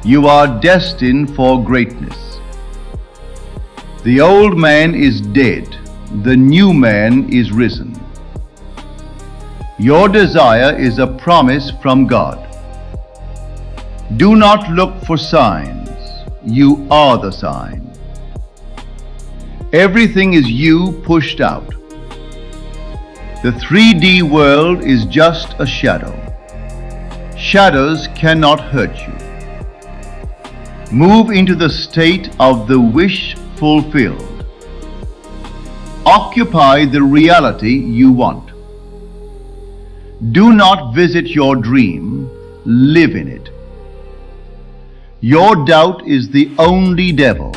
You are destined for greatness. The old man is dead, the new man is risen. Your desire is a promise from God. Do not look for signs, you are the sign. Everything is you pushed out. The 3D world is just a shadow. Shadows cannot hurt you. Move into the state of the wish fulfilled. Occupy the reality you want. Do not visit your dream, live in it. Your doubt is the only devil.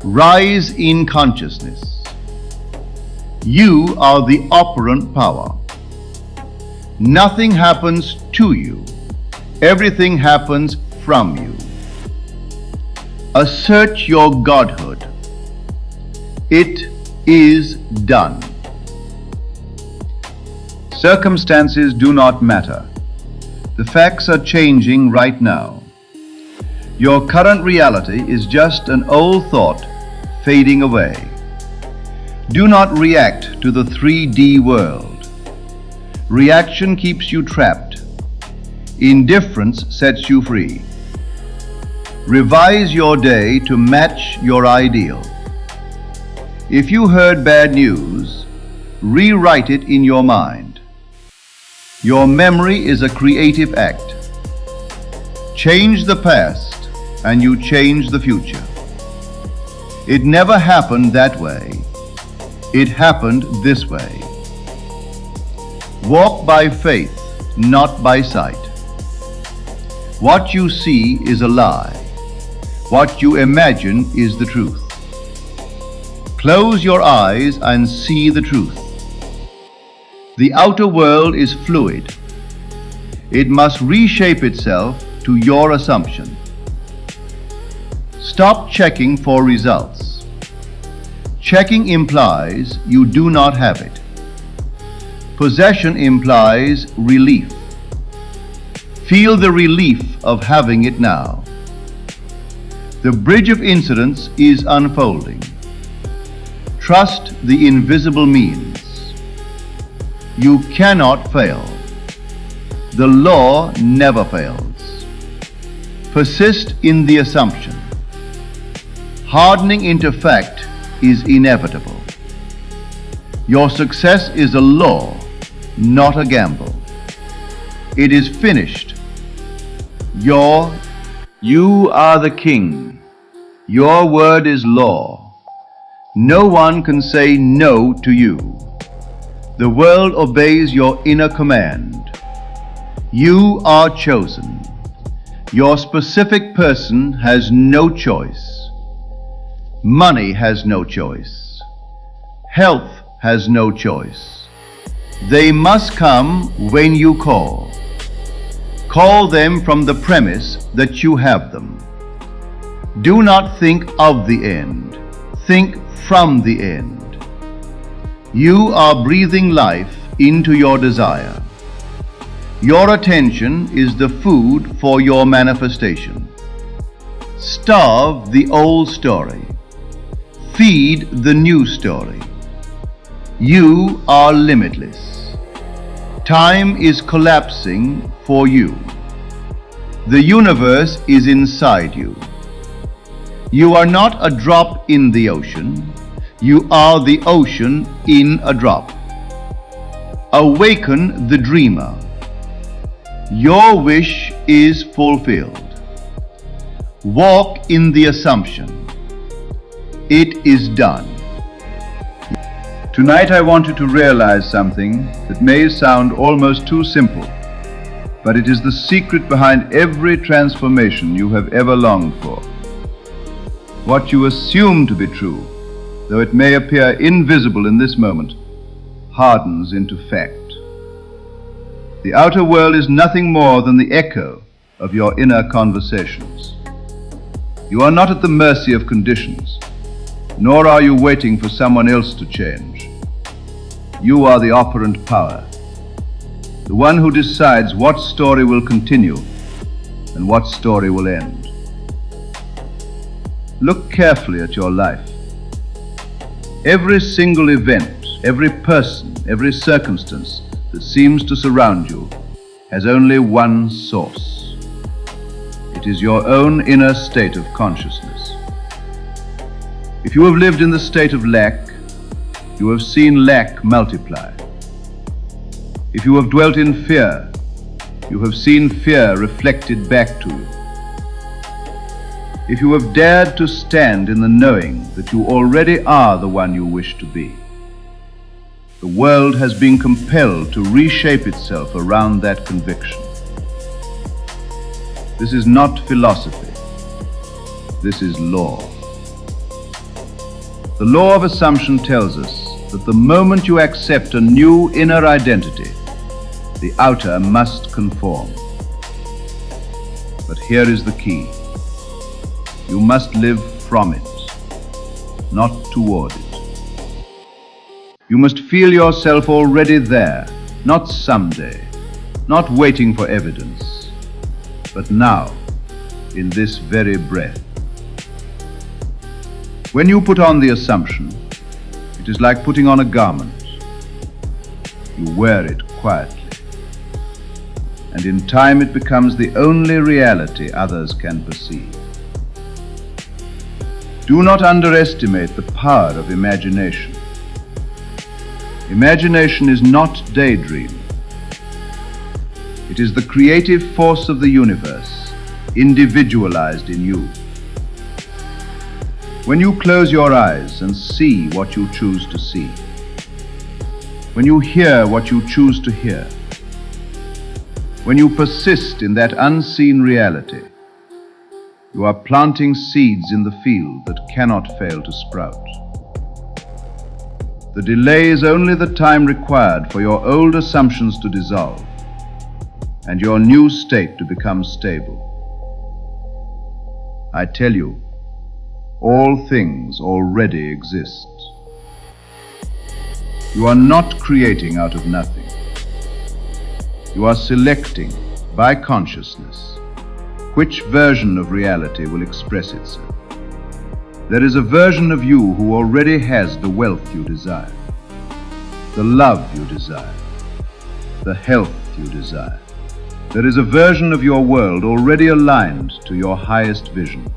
Rise in consciousness. You are the operant power. Nothing happens to you. Everything happens from you. Assert your godhood. It is done. Circumstances do not matter. The facts are changing right now. Your current reality is just an old thought fading away. Do not react to the 3D world. Reaction keeps you trapped. Indifference sets you free. Revise your day to match your ideal. If you heard bad news, rewrite it in your mind. Your memory is a creative act. Change the past and you change the future. It never happened that way. It happened this way. Walk by faith, not by sight. What you see is a lie. What you imagine is the truth. Close your eyes and see the truth. The outer world is fluid. It must reshape itself to your assumption. Stop checking for results. Checking implies you do not have it. Possession implies relief. Feel the relief of having it now. The bridge of incidents is unfolding. Trust the invisible means. You cannot fail. The law never fails. Persist in the assumption. Hardening into fact is inevitable. Your success is a law, not a gamble. It is finished. You are the king. Your word is law. No one can say no to you. The world obeys your inner command. You are chosen. Your specific person has no choice. Money has no choice. Health has no choice. They must come when you call. Call them from the premise that you have them. Do not think of the end. Think from the end. You are breathing life into your desire. Your attention is the food for your manifestation. Starve the old story. Feed the new story. You are limitless. Time is collapsing for you. The universe is inside you. You are not a drop in the ocean. You are the ocean in a drop. Awaken the dreamer. Your wish is fulfilled. Walk in the assumption. It is done. Tonight I want you to realize something that may sound almost too simple, but it is the secret behind every transformation you have ever longed for. What you assume to be true, though it may appear invisible in this moment, hardens into fact. The outer world is nothing more than the echo of your inner conversations. You are not at the mercy of conditions, nor are you waiting for someone else to change. You are the operant power, the one who decides what story will continue and what story will end. Look carefully at your life. Every single event, every person, every circumstance that seems to surround you has only one source. It is your own inner state of consciousness. If you have lived in the state of lack, you have seen lack multiply. If you have dwelt in fear, you have seen fear reflected back to you. If you have dared to stand in the knowing that you already are the one you wish to be, the world has been compelled to reshape itself around that conviction. This is not philosophy. This is law. The law of assumption tells us that the moment you accept a new inner identity, the outer must conform. But here is the key. You must live from it, not toward it. You must feel yourself already there, not someday, not waiting for evidence, but now, in this very breath. When you put on the assumption, it is like putting on a garment. You wear it quietly, and in time it becomes the only reality others can perceive. Do not underestimate the power of imagination. Imagination is not daydream. It is the creative force of the universe, individualized in you. When you close your eyes and see what you choose to see, when you hear what you choose to hear, when you persist in that unseen reality, you are planting seeds in the field that cannot fail to sprout. The delay is only the time required for your old assumptions to dissolve and your new state to become stable. I tell you, all things already exist. You are not creating out of nothing. You are selecting by consciousness which version of reality will express itself. There is a version of you who already has the wealth you desire, the love you desire, the health you desire. There is a version of your world already aligned to your highest vision.